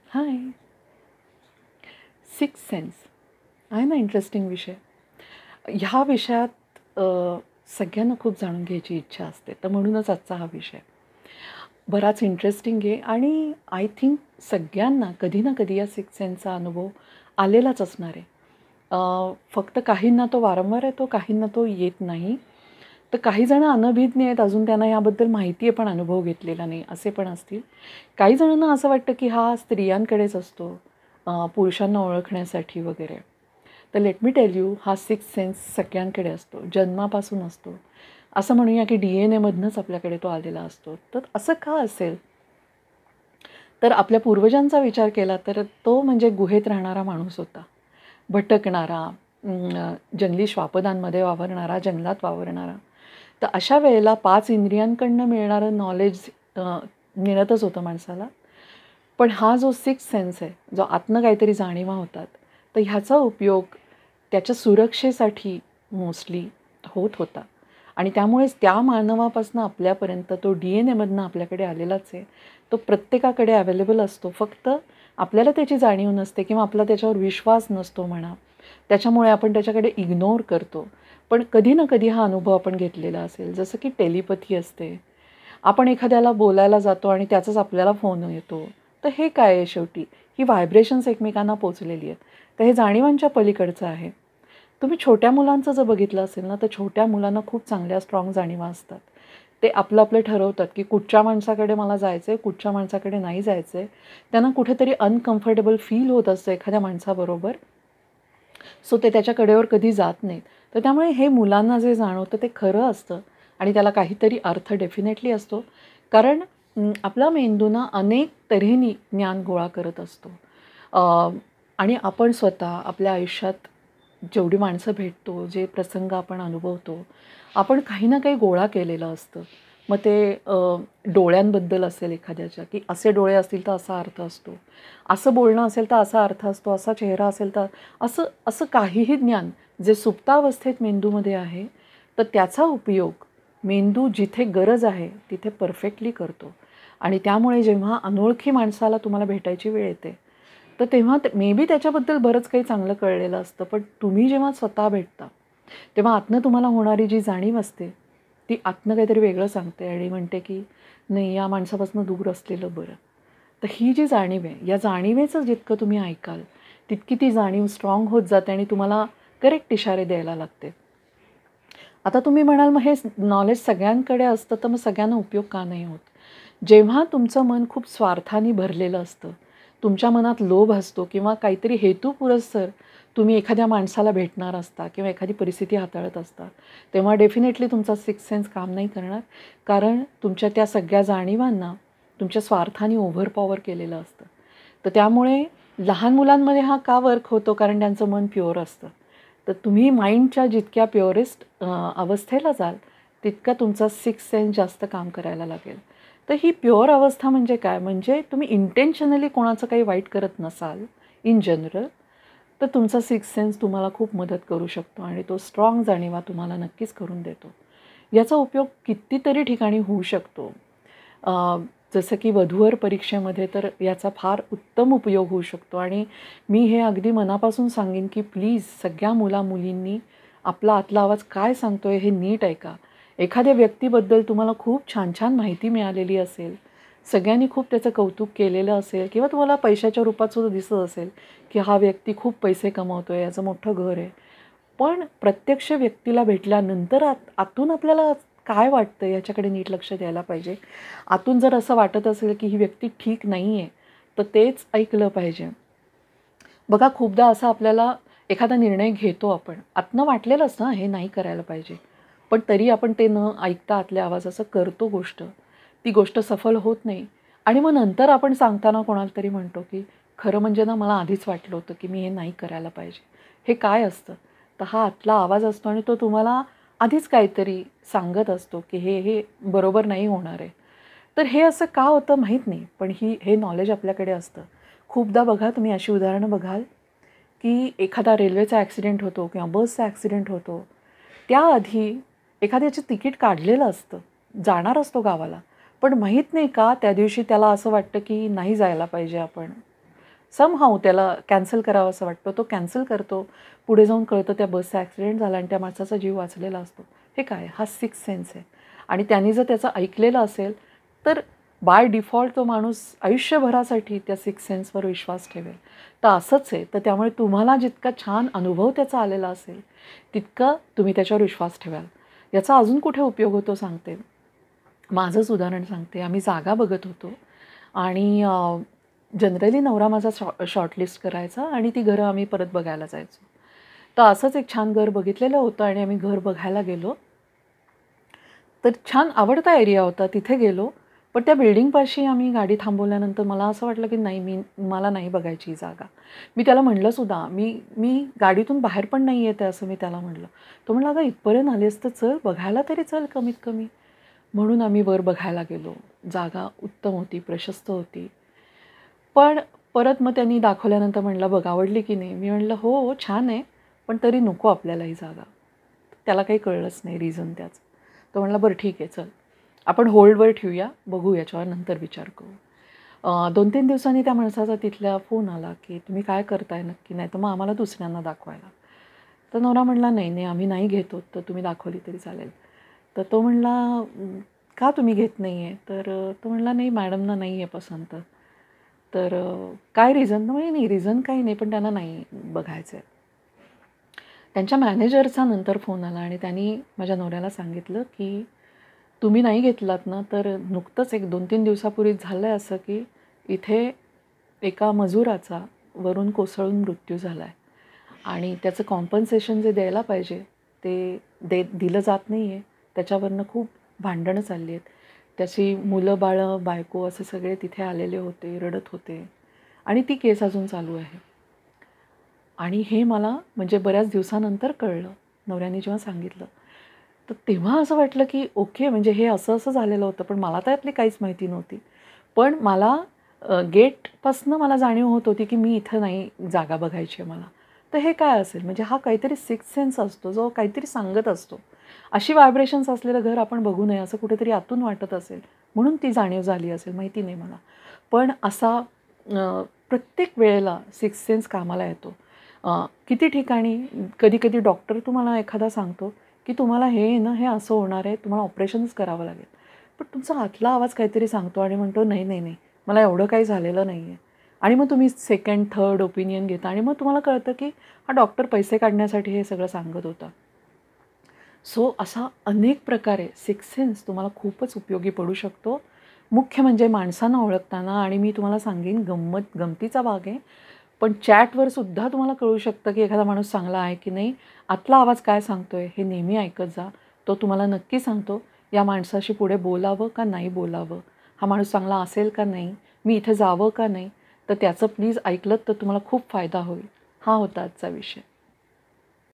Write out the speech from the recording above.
हाय. Six sense आहे ना interesting विषय. ह्या विषयात सगळ्यांना खूप जाणून घ्यायची इच्छा असते, तर म्हणूनच आजचा हा विषय बराच इंटरेस्टिंग आहे. आणि आय थिंक सगळ्यांना कधी ना कधी या सिक्स सेन्सचा अनुभव आलेलाच असणार आहे. फक्त काहींना तो वारंवार येतो, काहींना तो येत नाही. तर काही जण अनभिज्ञ आहेत, अजून त्यांना याबद्दल माहिती आहे पण अनुभव घेतलेला नाही, असे पण असतील. काही जणांना असं वाटतं की हा स्त्रियांकडेच असतो, पुरुषांना ओळखण्यासाठी वगैरे. तर लेट मी टेल यू, हा सिक्स सेन्स सगळ्यांकडे असतो, जन्मापासून असतो. असं म्हणूया की DNA मधनंच आपल्याकडे तो आलेला असतो. तर असं का असेल? तर आपल्या पूर्वजांचा विचार केला तर तो म्हणजे गुहेत राहणारा माणूस होता, भटकणारा, जंगली श्वापदांमध्ये वावरणारा, जंगलात वावरणारा. तर अशा वेळेला 5 इंद्रियांकडनं मिळणारं नॉलेज मिळतच होतं माणसाला. पण हा जो सिक्स सेन्स आहे, जो आतनं काहीतरी जाणीवा होतात, तर ह्याचा उपयोग त्याच्या सुरक्षेसाठी मोस्टली होत होता. आणि त्यामुळेच त्या मानवापासून आपल्यापर्यंत तो DNA मधनं आपल्याकडे आलेलाच आहे. तो प्रत्येकाकडे अवेलेबल असतो. फक्त आपल्याला त्याची जाणीव नसते किंवा आपला त्याच्यावर विश्वास नसतो म्हणा. त्याच्यामुळे आपण त्याच्याकडे इग्नोर करतो. पण कधी ना कधी हा अनुभव आपण घेतलेला असेल, जसं की टेलिपॅथी असते. आपण एखाद्याला बोलायला जातो आणि त्याचाच आपल्याला फोन येतो. तर हे काय आहे शेवटी? ही व्हायब्रेशन्स एकमेकांना पोचलेली आहेत. तर हे जाणीवांच्या पलीकडचं आहे. तुम्ही छोट्या मुलांचं जर बघितलं असेल ना, तर छोट्या मुलांना खूप चांगल्या स्ट्रॉंग जाणीवा असतात. ते आपलं आपलं ठरवतात की कुठच्या माणसाकडे मला जायचं आहे, कुठच्या माणसाकडे नाही जायचं आहे. त्यांना कुठेतरी अनकम्फर्टेबल फील होत असतं एखाद्या माणसाबरोबर. सो ते त्याच्या कडेवर कधी जात नाहीत. तर त्यामुळे हे मुलांना जे जाणवतं ते खरं असतं आणि त्याला काहीतरी अर्थ डेफिनेटली असतो. कारण आपला मेंदू ना अनेक तऱ्हेने ज्ञान गोळा करत असतो. आणि आपण स्वतः आपल्या आयुष्यात जेवढी माणसं भेटतो, जे प्रसंग आपण अनुभवतो, आपण काही ना काही गोळा केलेलं असतं. मग ते डोळ्यांबद्दल असेल एखाद्याच्या, की असे डोळे असतील तर असा अर्थ असतो. असं बोलणं असेल तर असा अर्थ असतो, असा चेहरा असेल तर असं असं काहीही ज्ञान जे सुप्तावस्थेत मेंदूमध्ये आहे, तर त्याचा उपयोग मेंदू जिथे गरज आहे तिथे परफेक्टली करतो. आणि त्यामुळे जेव्हा अनोळखी माणसाला तुम्हाला भेटायची वेळ येते, तर तेव्हा मे बी त्याच्याबद्दल बरंच काही चांगलं कळलेलं असतं. पण तुम्ही जेव्हा स्वतः भेटता, तेव्हा आतनं तुम्हाला होणारी जी जाणीव असते, ती आतनं काहीतरी वेगळं सांगते आणि म्हणते की नाही, या माणसापासून दूर असलेलं बरं. तर ही जी जाणीव आहे, या जाणीवेचं जितकं तुम्ही ऐकाल, तितकी ती जाणीव स्ट्रॉंग होत जाते आणि तुम्हाला करेक्ट इशारे द्यायला लागते. आता तुम्ही म्हणाल मग हे नॉलेज सगळ्यांकडे असतं, तर मग सगळ्यांना उपयोग का नाही होत? जेव्हा तुमचं मन खूप स्वार्थाने भरलेलं असतं, तुमच्या मनात लोभ असतो किंवा काहीतरी हेतुपुरस्सर तुम्ही एखाद्या माणसाला भेटणार असता किंवा एखादी परिस्थिती हाताळत असता, तेव्हा डेफिनेटली तुमचा सिक्स सेन्स काम नाही करणार. कारण तुमच्या त्या सगळ्या जाणीवांना तुमच्या स्वार्थाने ओव्हरपॉवर केलेलं असतं. तर त्यामुळे लहान मुलांमध्ये हा का वर्क होतो? कारण त्यांचं मन प्युअर असतं. तर तुम्ही माइंडच्या जितक्या प्युअरेस्ट अवस्थेला जाल, तितका तुमचा सिक्स सेन्स जास्त काम करायला लागेल. तर ही प्युअर अवस्था म्हणजे काय? म्हणजे तुम्ही इंटेन्शनली कोणाचं काही वाईट करत नसाल इन जनरल, तर तुमचा सिक्स सेन्स तुम्हाला खूप मदत करू शकतो आणि तो स्ट्रॉंग जाणीवा तुम्हाला नक्कीच करून देतो. याचा उपयोग कितीतरी ठिकाणी होऊ शकतो. जसं की वधूवर परीक्षेमध्ये तर याचा फार उत्तम उपयोग होऊ शकतो. आणि मी हे अगदी मनापासून सांगेन की प्लीज सगळ्या मुला-मुलींनी आपला आतला आवाज काय सांगतोय हे नीट ऐका. एखाद्या व्यक्तीबद्दल तुम्हाला खूप छान छान माहिती मिळालेली असेल, सगळ्यांनी खूप त्याचं कौतुक केलेलं असेल किंवा तुम्हाला पैशाच्या रूपात सुद्धा दिसत असेल की हा व्यक्ती खूप पैसे कमवतोय, याचं मोठं घर आहे. पण प्रत्यक्ष व्यक्तीला भेटल्यानंतर आतून आपल्याला काय वाटतं याच्याकडे नीट लक्ष द्यायला पाहिजे. आतून जर असं वाटत असेल की ही व्यक्ती ठीक नाही आहे, तर तेच ऐकलं पाहिजे. बघा खूपदा असं आपल्याला एखादा निर्णय घेतो आपण. आतनं वाटलेलं असतं ना, हे नाही करायला पाहिजे. पण तरी आपण ते न ऐकता आतल्या आवाजाचं करतो गोष्ट. ती गोष्ट सफल होत नाही आणि मग नंतर आपण सांगताना कोणाला तरी म्हणतो की खरं म्हणजे ना मला आधीच वाटलं होतं की मी हे नाही करायला पाहिजे. हे काय असतं? तर हा आतला आवाज असतो आणि तो तुम्हाला आधीच काहीतरी सांगत असतो की हे हे बरोबर नाही होणार आहे. तर हे असं का होतं माहीत नाही. पण हे नॉलेज आपल्याकडे असतं. खूपदा बघा तुम्ही अशी उदाहरणं बघाल की एखादा रेल्वेचा ॲक्सिडेंट होतो किंवा बसचा ॲक्सिडेंट होतो. त्याआधी एखाद्याचं तिकीट काढलेलं असतं. जाणार असतो गावाला. पण माहीत नाही का त्या दिवशी त्याला असं वाटतं की नाही जायला पाहिजे आपण. समहाऊ त्याला कॅन्सल करावं असं वाटतं. तो कॅन्सल करतो. पुढे जाऊन कळतं त्या बसचा ॲक्सिडेंट झाला आणि त्या माणसाचा जीव वाचलेला असतो. हे काय? हा सिक्स्थ सेन्स आहे. आणि त्यांनी जर त्याचं ऐकलेलं असेल तर बाय डिफॉल्ट तो माणूस आयुष्यभरासाठी त्या सिक्स्थ सेन्सवर विश्वास ठेवेल. तर असंच आहे. तर त्यामुळे तुम्हाला जितका छान अनुभव त्याचा आलेला असेल तितकं तुम्ही त्याच्यावर विश्वास ठेवाल. याचा अजून कुठे उपयोग होतो सांगते. माझंच उदाहरण सांगते. आम्ही जागा बघत होतो आणि जनरली नवरा माझा शॉर्टलिस्ट करायचा आणि ती घरं आम्ही परत बघायला जायचो. तर असंच एक छान घर बघितलेलं होतं आणि आम्ही घर बघायला गेलो. तर छान आवडता एरिया होता. तिथे गेलो. पण त्या बिल्डिंगपाशी आम्ही गाडी थांबवल्यानंतर मला असं वाटलं की नाही, मला नाही बघायची ही जागा. मी त्याला म्हटलं सुद्धा, मी गाडीतून बाहेर पण नाही येते असं मी त्याला म्हटलं. तो म्हणाला, "अगं इथपर्यंत आलीस तर चल, बघायला तरी चल कमीत कमी." म्हणून आम्ही वर बघायला गेलो. जागा उत्तम होती, प्रशस्त होती. पण परत मग त्यांनी दाखवल्यानंतर म्हटलं, "बघ आवडली की नाही?" मी म्हटलं, "हो, छान आहे, पण तरी नको आपल्याला ही जागा." त्याला काही कळलंच नाही रिझन त्याचं. तो म्हणाला, "बरं ठीक आहे, चल. आपण होल्डवर ठेवूया, बघू याच्यावर नंतर विचार करू." 2-3 दिवसांनी त्या माणसाचा तिथल्या फोन आला, की "तुम्ही काय करताय नक्की? नाही तर मग आम्हाला दुसऱ्यांना दाखवायला." तर नवरा म्हणला, "नाही, नाही, आम्ही नाही घेत आहोत, तर तुम्ही दाखवली तरी चालेल." तर तो म्हणला, "का तुम्ही घेत नाही आहे?" तर तो म्हणला, "नाही, मॅडमना नाही आहे पसंत." तर काय रिझन? म्हणजे नाही रिझन काही नाही, पण त्यांना नाही बघायचं आहे. त्यांच्या मॅनेजरचा नंतर फोन आला आणि त्यांनी माझ्या नवऱ्याला सांगितलं, की तुम्ही नाही घेतलात ना, तर नुकतंच एक 2-3 दिवसापूर्वी झालं आहे असं, की इथे एका मजुराचा वरून कोसळून मृत्यू झाला आहे आणि त्याचं कॉम्पन्सेशन जे द्यायला पाहिजे ते दिलं जात नाही आहे. त्याच्यावरनं खूप भांडणं चालली आहेत. त्याची मुलं बाळं, बायको असे सगळे तिथे आलेले होते, रडत होते आणि ती केस अजून चालू आहे. आणि हे मला म्हणजे बऱ्याच दिवसानंतर कळलं, नवऱ्याने जेव्हा सांगितलं. तर तेव्हा असं वाटलं, की ओके म्हणजे हे असं-असं झालेलं होतं, पण मला त्यातली काहीच माहिती नव्हती. पण मला गेटपासनं मला जाणीव होत होती, की मी इथं नाही जागा बघायची आहे मला. तर हे काय असेल? म्हणजे हा काहीतरी सिक्स्थ सेन्स असतो, जो काहीतरी सांगत असतो. अशी व्हायब्रेशन्स असलेलं घर आपण बघू नये असं कुठेतरी आतून वाटत असेल, म्हणून ती जाणीव झाली असेल, माहिती नाही मला. पण असा प्रत्येक वेळेला सिक्स्थ सेन्स कामाला येतो. किती ठिकाणी कधी-कधी डॉक्टर तुम्हाला एखादा सांगतो, की तुम्हाला हे ना, हे असं होणार आहे, तुम्हाला ऑपरेशनच करावं लागेल. पण तुमचा आतला आवाज काहीतरी सांगतो आणि म्हणतो, "नाही, नाही, नाही, मला एवढं काही झालेलं नाही आहे." आणि मग तुम्ही सेकंड, थर्ड ओपिनियन घेता आणि मग तुम्हाला कळतं, की हा डॉक्टर पैसे काढण्यासाठी हे सगळं सांगत होता. सो असा अनेक प्रकारे सिक्स्थ सेन्स तुम्हाला खूपच उपयोगी पडू शकतो. मुख्य म्हणजे माणसांना ओळखताना आणि मी तुम्हाला सांगेन गमतीचा भाग आहे. पण चॅटवर सुद्धा तुम्हाला कळू शकतं, की एखादा माणूस चांगला आहे की नाही. आतला आवाज काय सांगतोय हे नेहमी ऐकत जा. तो तुम्हाला नक्की सांगतो, या माणसाशी पुढे बोलावं का नाही बोलावं? हा माणूस चांगला असेल का नाही? मी इथे जावं का नाही? तर त्याचं प्लीज ऐकलत तर तुम्हाला खूप फायदा होईल. हा होता आजचा विषय.